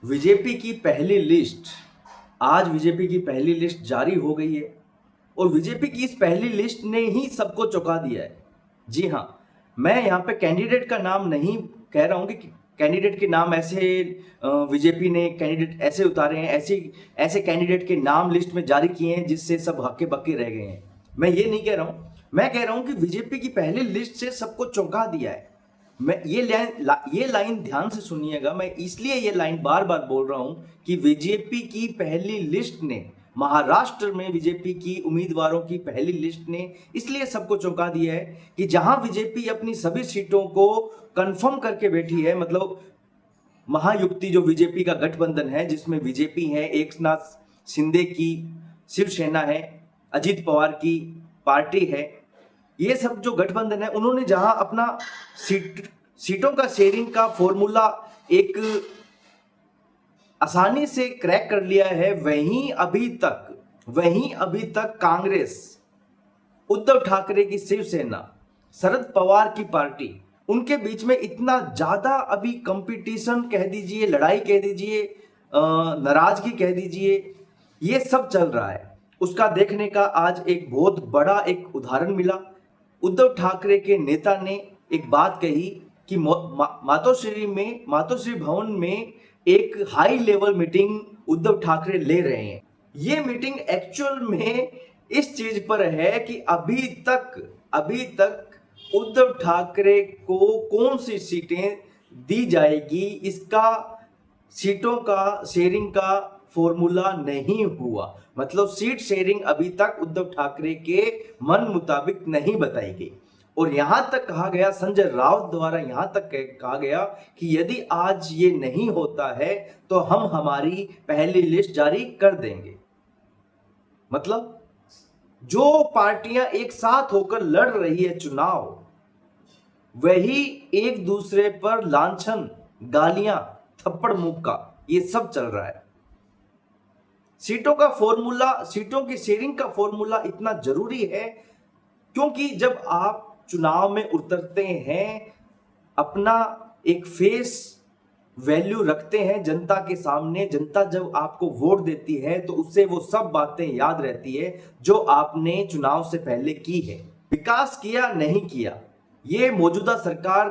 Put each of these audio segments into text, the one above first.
BJP की पहली list आज बीजेपी की पहली लिस्ट जारी हो गई है और बीजेपी की इस पहली लिस्ट ने ही सबको चौंका दिया है। जी हाँ, मैं यहाँ पे कैंडिडेट का नाम नहीं कह रहा हूँ कि कैंडिडेट के नाम ऐसे बीजेपी ने कैंडिडेट ऐसे उतारे हैं, ऐसे ऐसे कैंडिडेट के नाम लिस्ट में जारी किए हैं जिससे सब हक्के बक्के रह गए हैं। मैं ये नहीं कह रहा हूँ, मैं कह रहा हूँ कि बीजेपी की पहली लिस्ट से सबको चौंका दिया है। मैं ये लाइन ध्यान से सुनिएगा। मैं इसलिए ये लाइन बार बार बोल रहा हूं कि बीजेपी की पहली लिस्ट ने, महाराष्ट्र में बीजेपी की उम्मीदवारों की पहली लिस्ट ने इसलिए सबको चौंका दिया है कि जहां बीजेपी अपनी सभी सीटों को कंफर्म करके बैठी है, मतलब महायुक्ति जो बीजेपी का गठबंधन है जिसमें बीजेपी है, एकनाथ शिंदे की शिवसेना है, अजित पवार की पार्टी है, ये सब जो गठबंधन है उन्होंने जहां अपना सीटों का शेयरिंग का फॉर्मूला एक आसानी से क्रैक कर लिया है, वहीं अभी तक कांग्रेस, उद्धव ठाकरे की शिवसेना, शरद पवार की पार्टी, उनके बीच में इतना ज्यादा अभी कंपटीशन कह दीजिए, लड़ाई कह दीजिए, नाराजगी कह दीजिए, ये सब चल रहा है। उसका देखने का आज एक बहुत बड़ा एक उदाहरण मिला। उद्धव ठाकरे के नेता ने एक बात कही कि मातोश्री भवन में एक high level meeting Uddhav Thackeray ले रहे हैं। ये मीटिंग एक्चुअल में इस चीज पर है कि अभी तक उद्धव ठाकरे को कौन सी सीटें दी जाएगी, इसका सीटों का शेयरिंग का फॉर्मूला नहीं हुआ। मतलब सीट शेयरिंग अभी तक उद्धव ठाकरे के मन मुताबिक नहीं बताई गई। और यहां तक कहा गया, संजय राउत द्वारा यहां तक कहा गया कि यदि आज ये नहीं होता है तो हम हमारी पहली लिस्ट जारी कर देंगे। मतलब जो पार्टियां एक साथ होकर लड़ रही है चुनाव, वही एक दूसरे पर लांछन, गालियां, थप्पड़ मुक्का, ये सब चल रहा है। सीटों का फॉर्मूला, सीटों की शेयरिंग का फॉर्मूला इतना जरूरी है क्योंकि जब आप चुनाव में उतरते हैं, अपना एक फेस वैल्यू रखते हैं जनता के सामने, जनता जब आपको वोट देती है तो उससे वो सब बातें याद रहती है जो आपने चुनाव से पहले की है। विकास किया नहीं किया, ये मौजूदा सरकार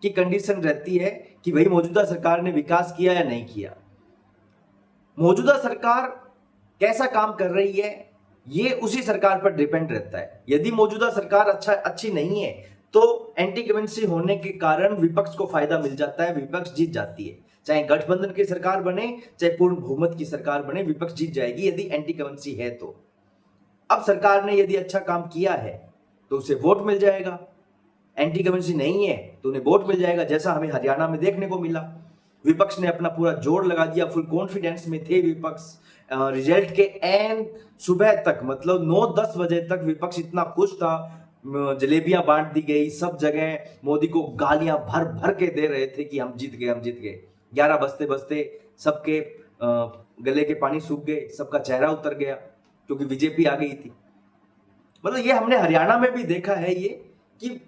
की कंडीशन रहती है कि भाई मौजूदा सरकार ने विकास किया या नहीं किया। मौजूदा सरकार कैसा काम कर रही है ये उसी सरकार पर डिपेंड रहता है। यदि मौजूदा सरकार अच्छी नहीं है तो एंटी कमेंसी होने के कारण विपक्ष को फायदा मिल जाता है, विपक्ष जीत जाती है। चाहे गठबंधन की सरकार बने, चाहे पूर्ण बहुमत की सरकार बने, विपक्ष जीत जाएगी यदि एंटी कमेंसी है तो। अब सरकार ने यदि अच्छा काम किया है तो उसे वोट मिल जाएगा, एंटी कमेंसी नहीं है तो उन्हें वोट मिल जाएगा, जैसा हमें हरियाणा में देखने को मिला। विपक्ष ने अपना पूरा जोर लगा दिया, फुल कॉन्फिडेंस में थे विपक्ष। रिजल्ट के एंड सुबह तक, मतलब 9-10 बजे तक विपक्ष इतना खुश था, जलेबियां बांट दी गई, सब जगह मोदी को गालियां भर भर के दे रहे थे कि हम जीत गए। 11 बजते बजते सबके गले के पानी सूख गए, सबका चेहरा उतर गया क्योंकि बीजेपी आ गई थी। मतलब ये हमने हरियाणा में भी देखा है ये कि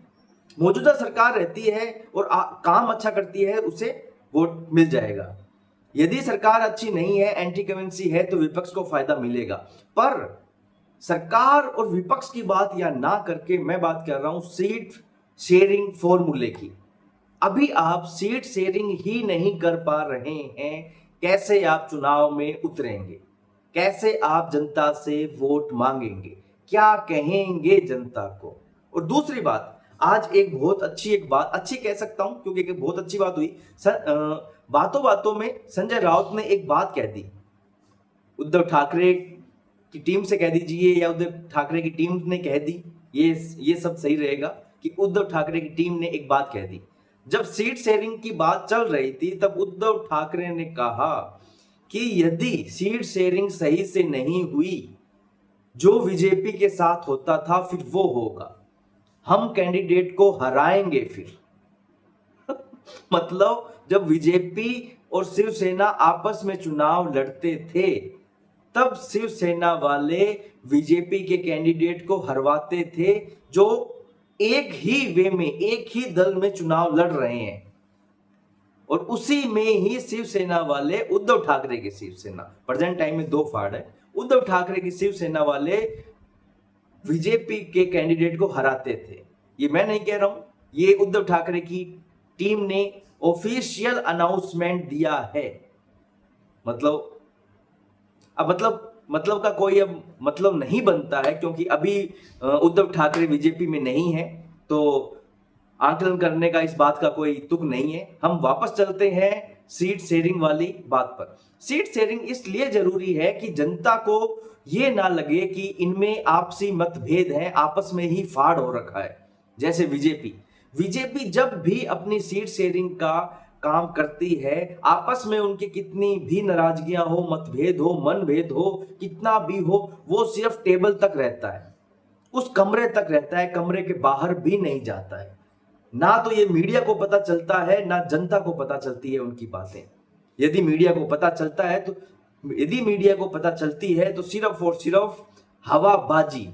मौजूदा सरकार रहती है और काम अच्छा करती है, उसे वोट मिल जाएगा। यदि सरकार अच्छी नहीं है, एंटी कमेंसी है, तो विपक्ष को फायदा मिलेगा। पर सरकार और विपक्ष की बात या ना करके मैं बात कर रहा हूं सीट शेयरिंग फॉर्मूले की। अभी आप सीट शेयरिंग ही नहीं कर पा रहे हैं, कैसे आप चुनाव में उतरेंगे, कैसे आप जनता से वोट मांगेंगे, क्या कहेंगे जनता को। और दूसरी बात, आज एक बात अच्छी कह सकता हूं क्योंकि एक बहुत अच्छी बात हुई। बातों बातों में संजय राउत ने एक बात कह दी, उद्धव ठाकरे की टीम से कह दीजिए या उद्धव ठाकरे की टीम ने कह दी, ये सब सही रहेगा कि उद्धव ठाकरे की टीम ने एक बात कह दी। जब सीट शेयरिंग की बात चल रही थी तब उद्धव ठाकरे ने कहा कि यदि सीट शेयरिंग सही से नहीं हुई, जो बीजेपी के साथ होता था फिर वो होगा, हम कैंडिडेट को हराएंगे फिर। मतलब जब बीजेपी और शिवसेना आपस में चुनाव लड़ते थे तब शिवसेना वाले बीजेपी के कैंडिडेट को हरवाते थे जो एक ही वे में, एक ही दल में चुनाव लड़ रहे हैं। और उसी में ही शिवसेना वाले, उद्धव ठाकरे की शिवसेना, प्रेजेंट टाइम में दो फाड़ है, उद्धव ठाकरे की शिवसेना वाले बीजेपी के कैंडिडेट को हराते थे। ये मैं नहीं कह रहा हूं, ये उद्धव ठाकरे की टीम ने ऑफिशियल अनाउंसमेंट दिया है। मतलब का कोई अब मतलब नहीं बनता है, क्योंकि अभी उद्धव ठाकरे बीजेपी में नहीं है, तो आंकलन करने का इस बात का कोई तुक नहीं है। हम वापस चलते हैं सीट शेयरिंग वाली बात पर। सीट शेयरिंग इसलिए जरूरी है कि जनता को यह ना लगे कि इनमें आपसी मतभेद हैं, आपस में ही फाड़ हो रखा है। जैसे बीजेपी जब भी अपनी सीट शेयरिंग का काम करती है, आपस में उनकी कितनी भी नाराजगियां हो, मतभेद हो, मनभेद हो, कितना भी हो, वो सिर्फ टेबल तक रहता है, उस कमरे तक रहता है, कमरे के बाहर भी नहीं जाता है। ना तो ये मीडिया को पता चलता है, ना जनता को पता चलती है उनकी बातें। यदि मीडिया को पता चलती है तो सिर्फ और सिर्फ हवाबाजी,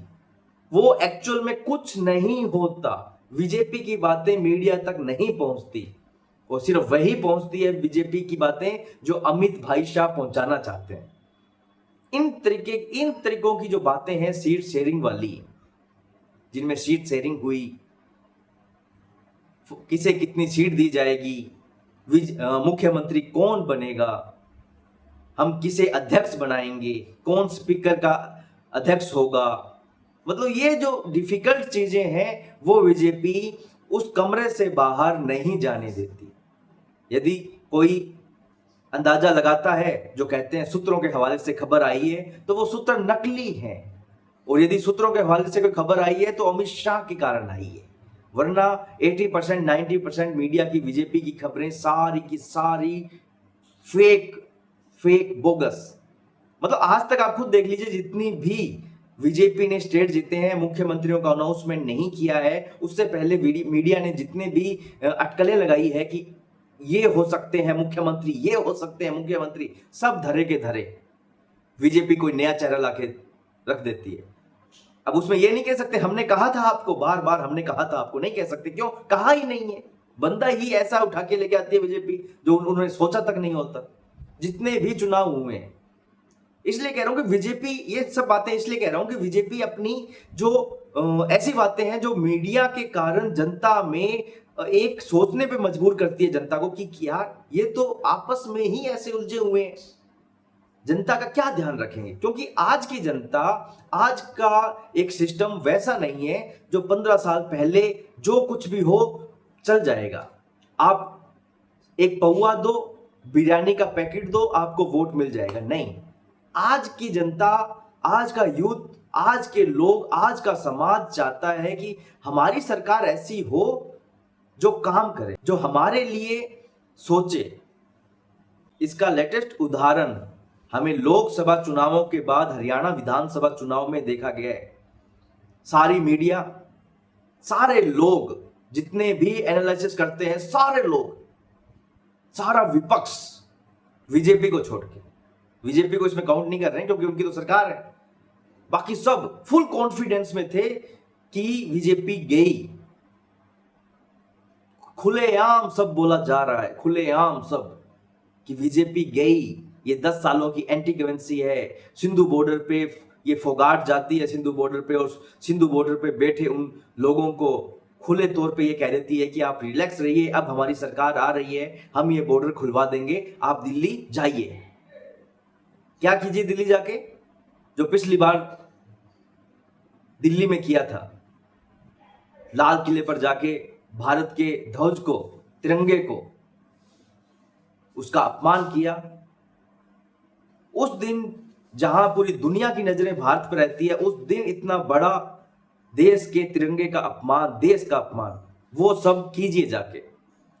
वो एक्चुअल में कुछ नहीं होता। बीजेपी की बातें मीडिया तक नहीं पहुंचती, और सिर्फ वही पहुंचती है बीजेपी की बातें जो अमित भाई शाह पहुंचाना चाहते हैं। इन तरीकों की जो बातें हैं सीट शेयरिंग वाली, जिनमें सीट शेयरिंग हुई, किसे कितनी सीट दी जाएगी, मुख्यमंत्री कौन बनेगा, हम किसे अध्यक्ष बनाएंगे, कौन स्पीकर का अध्यक्ष होगा, मतलब ये जो डिफिकल्ट चीजें हैं वो बीजेपी उस कमरे से बाहर नहीं जाने देती। यदि कोई अंदाजा लगाता है, जो कहते हैं सूत्रों के हवाले से खबर आई है, तो वो सूत्र नकली हैं, और यदि सूत्रों के हवाले से कोई खबर आई है तो अमित शाह के कारण आई है, वरना 80% 90% मीडिया की बीजेपी की खबरें सारी की सारी फेक बोगस। मतलब आज तक आप खुद देख लीजिए, जितनी भी बीजेपी ने स्टेट जीते हैं, मुख्यमंत्रियों का अनाउंसमेंट नहीं किया है, उससे पहले मीडिया ने जितने भी अटकलें लगाई है कि ये हो सकते हैं मुख्यमंत्री, ये हो सकते हैं मुख्यमंत्री, सब धरे के धरे बीजेपी कोई नया चेहरा लाके रख देती है। अब उसमें ये नहीं कह सकते हमने कहा था आपको, बार बार हमने कहा था आपको, नहीं कह सकते। क्यों? कहा ही नहीं है। बंदा ही ऐसा उठा के लेके आती है बीजेपी जो उन्होंने सोचा तक नहीं होता, जितने भी चुनाव हुए हैं। इसलिए कह रहा हूं कि बीजेपी, ये सब बातें इसलिए कह रहा हूं कि बीजेपी अपनी जो ऐसी बातें हैं जो मीडिया के कारण जनता में एक सोचने पे मजबूर करती है जनता को कि यार ये तो आपस में ही ऐसे उलझे हुए हैं, जनता का क्या ध्यान रखेंगे। क्योंकि आज की जनता, आज का एक सिस्टम वैसा नहीं है जो 15 साल पहले जो कुछ भी हो चल जाएगा। आप एक पौवा दो, बिरयानी का पैकेट दो, आपको वोट मिल जाएगा। नहीं, आज की जनता, आज का यूथ, आज के लोग, आज का समाज चाहता है कि हमारी सरकार ऐसी हो जो काम करे, जो हमारे लिए सोचे। इसका लेटेस्ट उदाहरण हमें लोकसभा चुनावों के बाद हरियाणा विधानसभा चुनाव में देखा गया है। सारी मीडिया, सारे लोग जितने भी एनालिसिस करते हैं, सारे लोग, सारा विपक्ष बीजेपी को छोड़ के, बीजेपी को इसमें काउंट नहीं कर रहे हैं क्योंकि उनकी तो सरकार है, बाकी सब फुल कॉन्फिडेंस में थे कि बीजेपी गई। खुलेआम सब बोला जा रहा है, खुलेआम सब, कि बीजेपी गई। ये 10 सालों की एंटी करेंसी है। सिंधु बॉर्डर पे ये फोगाट जाती है सिंधु बॉर्डर पे, और सिंधु बॉर्डर पे बैठे उन लोगों को खुले तौर पे ये कह देती है कि आप रिलैक्स रहिए, अब हमारी सरकार आ रही है, हम ये बॉर्डर खुलवा देंगे, आप दिल्ली जाइए। क्या कीजिए दिल्ली जाके, जो पिछली बार दिल्ली में किया था, लाल किले पर जाके भारत के ध्वज को, तिरंगे को, उसका अपमान किया। उस दिन जहां पूरी दुनिया की नजरें भारत पर रहती है, उस दिन इतना बड़ा देश के तिरंगे का अपमान, देश का अपमान, वो सब कीजिए जाके,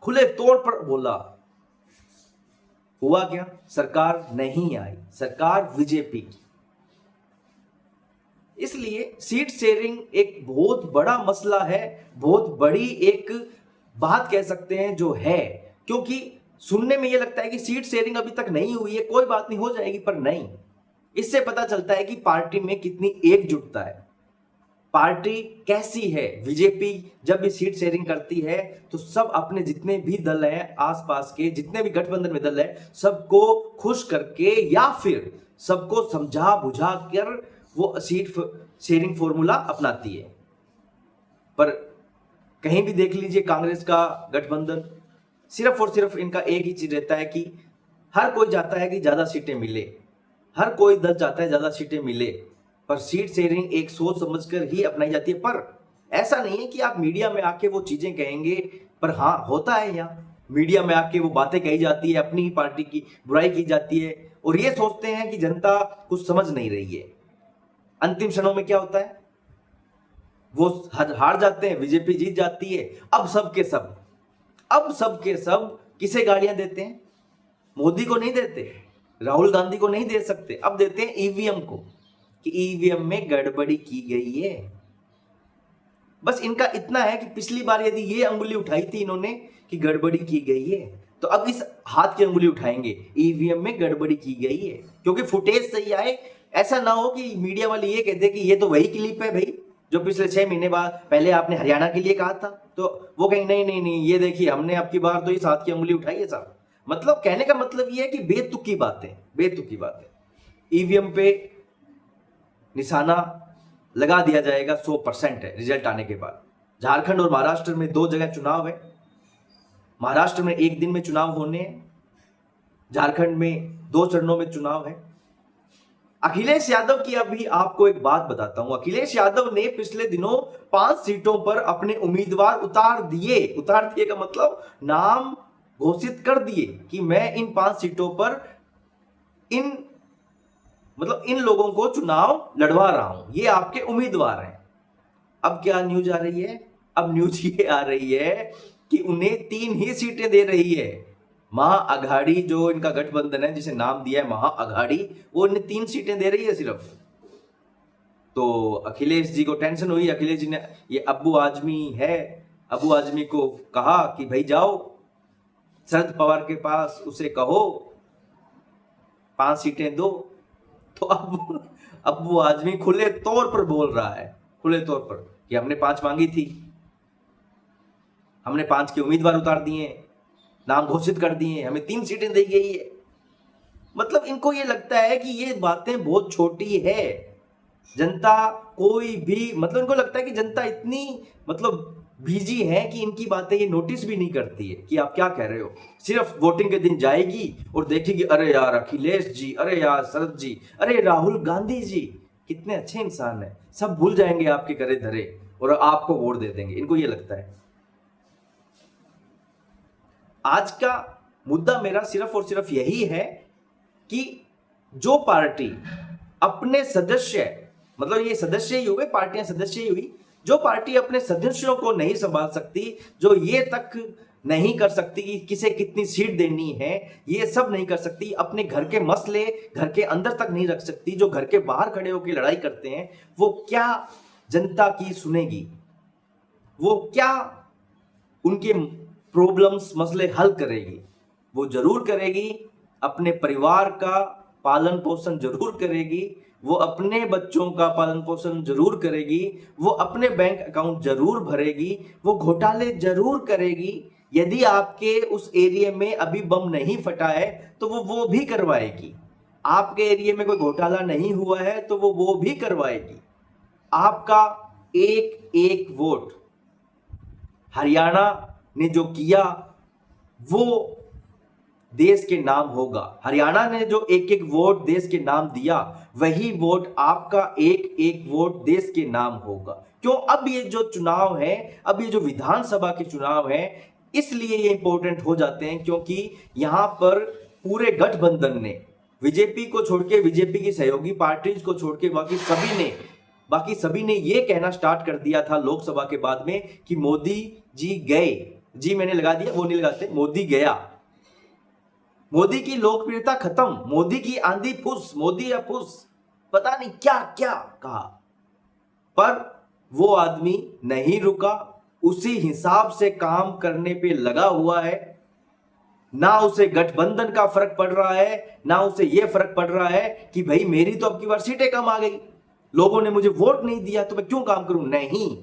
खुले तौर पर बोला। हुआ क्या? सरकार नहीं आई, सरकार बीजेपी की। इसलिए सीट शेयरिंग एक बहुत बड़ा मसला है, बहुत बड़ी एक बात कह सकते हैं जो है। क्योंकि सुनने में यह लगता है कि सीट शेयरिंग अभी तक नहीं हुई है, कोई बात नहीं, हो जाएगी, पर नहीं। इससे पता चलता है कि पार्टी में कितनी एकजुटता है, पार्टी कैसी है। बीजेपी जब भी सीट शेयरिंग करती है तो सब अपने जितने भी दल हैं, आसपास के जितने भी गठबंधन में दल है, सबको खुश करके या फिर सबको समझा बुझा कर वो सीट शेयरिंग फॉर्मूला अपनाती है। पर कहीं भी देख लीजिए कांग्रेस का गठबंधन, सिर्फ और सिर्फ इनका एक ही चीज रहता है कि हर कोई चाहता है कि ज्यादा सीटें मिले, हर कोई दल चाहता है ज्यादा सीटें मिले, पर सीट शेयरिंग एक सोच समझकर ही अपनाई जाती है। पर ऐसा नहीं है कि आप मीडिया में आके वो चीजें कहेंगे, पर हाँ होता है, यहाँ मीडिया में आके वो बातें कही जाती है, अपनी पार्टी की बुराई की जाती है और ये सोचते हैं कि जनता कुछ समझ नहीं रही है। अंतिम क्षणों में क्या होता है, वो हार जाते हैं, बीजेपी जीत जाती है। अब सब के सब किसे गालियां देते हैं? मोदी को नहीं देते, राहुल गांधी को नहीं दे सकते, अब देते हैं ईवीएम को कि ईवीएम में गड़बड़ी की गई है। बस इनका इतना है कि पिछली बार यदि ये अंगुली उठाई थी इन्होंने कि गड़बड़ी की गई है, तो अब इस हाथ की अंगुली उठाएंगे, ईवीएम में गड़बड़ी की गई है, क्योंकि फुटेज सही आए। ऐसा ना हो कि मीडिया वाले ये कहते कि ये तो वही क्लिप है भाई जो पिछले 6 महीने बाद पहले आपने हरियाणा के लिए कहा था, तो वो कहीं नहीं, ये देखिए हमने आपकी बार तो इस हाथ की अंगुली उठाई है साहब। मतलब कहने का मतलब ये है कि बेतुकी बातें। ईवीएम पे निशाना लगा दिया जाएगा 100% है रिजल्ट आने के बाद। झारखंड और महाराष्ट्र में 2 जगह चुनाव है, महाराष्ट्र में 1 दिन में चुनाव होने हैं, झारखंड में 2 चरणों में चुनाव है। अखिलेश यादव की अभी आपको एक बात बताता हूं। अखिलेश यादव ने पिछले दिनों 5 सीटों पर अपने उम्मीदवार उतार दिए का मतलब नाम घोषित कर दिए कि मैं इन 5 सीटों पर इन लोगों को चुनाव लड़वा रहा हूं, ये आपके उम्मीदवार हैं। अब क्या न्यूज आ रही है? अब न्यूज ये आ रही है कि उन्हें 3 ही सीटें दे रही है। महाअघाड़ी जो इनका गठबंधन है, जिसे नाम दिया है महाअघाड़ी, वो इन्हें 3 सीटें दे रही है सिर्फ। तो अखिलेश जी को टेंशन हुई। अखिलेश जी ने, ये अब्बू आजमी को कहा कि भाई जाओ शरद पवार के पास, उसे कहो 5 सीटें दो। तो अब अब्बू आजमी खुले तौर पर बोल रहा है, खुले तौर पर, कि हमने 5 मांगी थी, हमने 5 के उम्मीदवार उतार दिए, नाम घोषित कर दिए, हमें 3 सीटें दी गई है। मतलब इनको ये लगता है कि ये बातें बहुत छोटी है, जनता कोई भी, मतलब इनको लगता है कि जनता इतनी बिजी है कि इनकी बातें ये नोटिस भी नहीं करती है कि आप क्या कह रहे हो। सिर्फ वोटिंग के दिन जाएगी और देखेगी, अरे यार अखिलेश जी, अरे यार शरद जी, अरे राहुल गांधी जी कितने अच्छे इंसान हैं, सब भूल जाएंगे आपके करे धरे और आपको वोट दे देंगे। इनको ये लगता है। आज का मुद्दा मेरा सिर्फ और सिर्फ यही है कि जो पार्टी अपने सदस्य, ये सदस्य ही हुए, पार्टियां सदस्य ही हुई, जो पार्टी अपने सदस्यों को नहीं संभाल सकती, जो ये तक नहीं कर सकती कि किसे कितनी सीट देनी है, ये सब नहीं कर सकती, अपने घर के मसले घर के अंदर तक नहीं रख सकती, जो घर के बाहर खड़े होकर लड़ाई करते हैं, वो क्या जनता की सुनेगी? वो क्या उनके प्रॉब्लम्स, मसले हल करेगी? वो जरूर करेगी, अपने परिवार का पालन पोषण जरूर करेगी, वो अपने बच्चों का पालन पोषण जरूर करेगी, वो अपने बैंक अकाउंट जरूर भरेगी, वो घोटाले जरूर करेगी। यदि आपके उस एरिया में अभी बम नहीं फटा है तो वो भी करवाएगी। आपके एरिया में कोई घोटाला नहीं हुआ है तो वो भी करवाएगी। आपका एक एक वोट हरियाणा ने जो किया वो देश के नाम होगा। हरियाणा ने जो एक एक वोट देश के नाम दिया, वही वोट आपका एक एक वोट देश के नाम होगा। क्यों? अब ये जो चुनाव है, अब ये जो विधानसभा के चुनाव है, इसलिए ये इंपॉर्टेंट हो जाते हैं क्योंकि यहां पर पूरे गठबंधन ने, बीजेपी को छोड़ के, बीजेपी की सहयोगी पार्टीज को छोड़ के बाकी सभी ने ये कहना स्टार्ट कर दिया था लोकसभा के बाद में कि मोदी जी गए। जी मैंने लगा दिया, वो नहीं लगाते, मोदी गया, मोदी की लोकप्रियता खत्म, मोदी की आंधी फुस, मोदी या फुस, पता नहीं क्या क्या कहा, पर वो आदमी नहीं रुका, उसी हिसाब से काम करने पे लगा हुआ है। ना उसे गठबंधन का फर्क पड़ रहा है, ना उसे ये फर्क पड़ रहा है कि भाई मेरी तो अब की बार सीटें कम आ गई, लोगों ने मुझे वोट नहीं दिया तो मैं क्यों काम करूं? नहीं,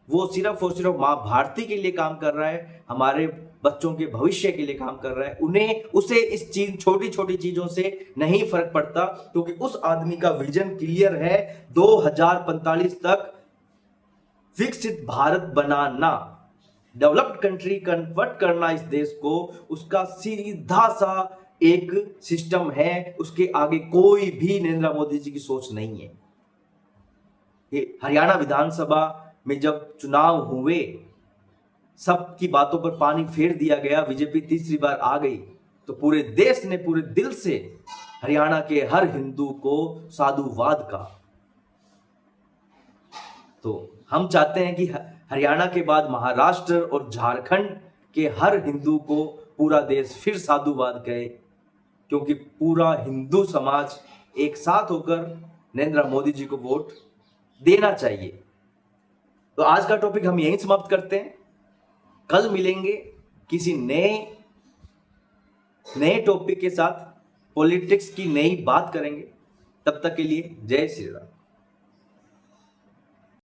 वो सिर्फ और सिर्फ मां भारती के लिए काम कर रहा है, हमारे बच्चों के भविष्य के लिए काम कर रहा है। उन्हें उसे इस चीज छोटी छोटी चीजों से नहीं फर्क पड़ता, क्योंकि उस आदमी का विजन क्लियर है, 2045 तक विकसित भारत बनाना, डेवलप्ड कंट्री कन्वर्ट करना इस देश को, उसका सीधा सा एक सिस्टम है। उसके आगे कोई भी नरेंद्र मोदी जी की सोच नहीं है। हरियाणा विधानसभा में जब चुनाव हुए, सबकी बातों पर पानी फेर दिया गया, बीजेपी तीसरी बार आ गई, तो पूरे देश ने पूरे दिल से हरियाणा के हर हिंदू को साधुवाद का। तो हम चाहते हैं कि हरियाणा के बाद महाराष्ट्र और झारखंड के हर हिंदू को पूरा देश फिर साधुवाद कहे, क्योंकि पूरा हिंदू समाज एक साथ होकर नरेंद्र मोदी जी को वोट देना चाहिए। तो आज का टॉपिक हम यहीं समाप्त करते हैं। कल मिलेंगे किसी नए टॉपिक के साथ, पॉलिटिक्स की नई बात करेंगे। तब तक के लिए जय श्री राम।